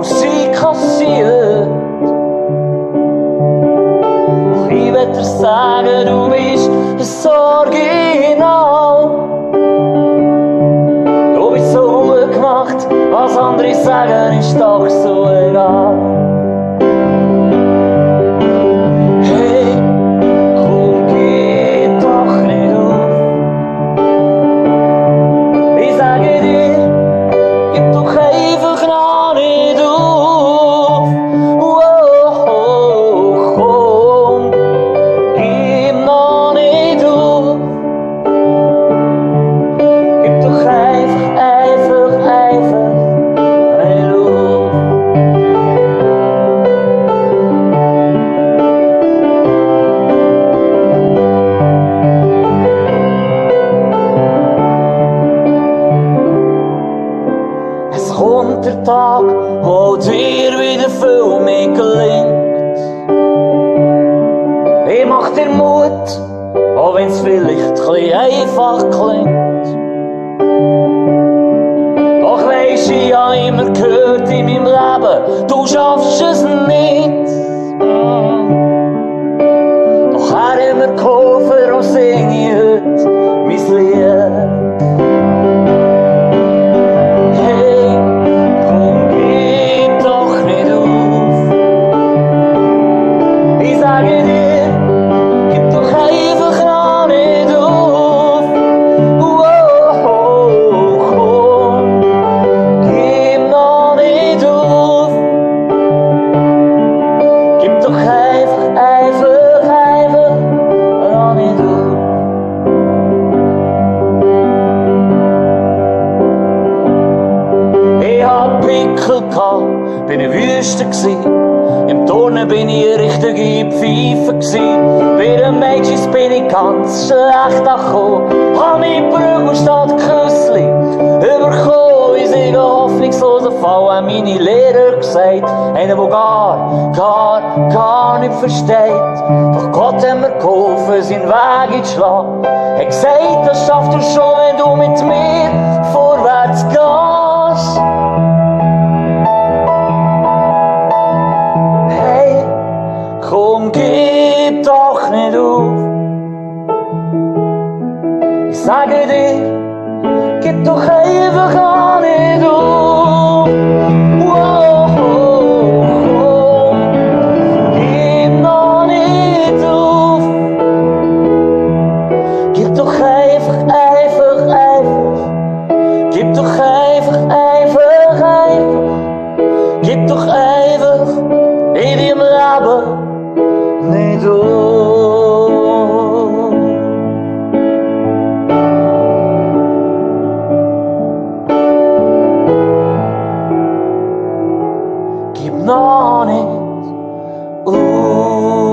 als sie kassiert. Doch ich will dir sagen, du bist das Original. Du bist so gut gemacht, was andere sagen, ist doch so egal. Hey, komm, gib doch nicht auf. Ich sage dir, gib doch einfach noch nicht auf. Oh, komm, gib noch nicht auf. Gib doch einfach nicht auf. Es kommt der Tag, wo dir wieder viel mehr gelingt. Ich mach dir Mut, auch wenn's vielleicht ein bisschen einfach klingt. Doch weisst, ich hab immer gehört in meinem Leben, du schaffst es nicht. Doch her haben wir geholfen und sing ich heute mein Lied. Hey, komm, gib doch nicht auf. Ich sage dir, gib doch einfach noch nicht auf. Komm, gib noch nicht auf. Gib doch einfach noch nicht auf. Ich hab Pickel gehabt, bin in Wüste gsi. Im Turnen bin ich richtig in die Pfeife gsi. Bei den Mädchen bin ich ganz schlecht angekommen. Hab mich Brügel statt Küssli überkommen. Ich sehe hoffnungslosen Fall, haben meine Lehrer gesagt. Einer, der gar nicht versteht. Doch Gott hat mir geholfen, seinen Weg einzuschlagen. Er hat gesagt, das schaffst du schon, wenn du mit mir vorwärts gehst. Hey, komm, gib doch nicht auf. Ich sage dir, gib doch einfach noch nicht auf. Gib noch nicht auf. Gib doch einfach. Gib doch einfach. Gib doch einfach in deinem Leben nicht auf. Gib noch nicht auf.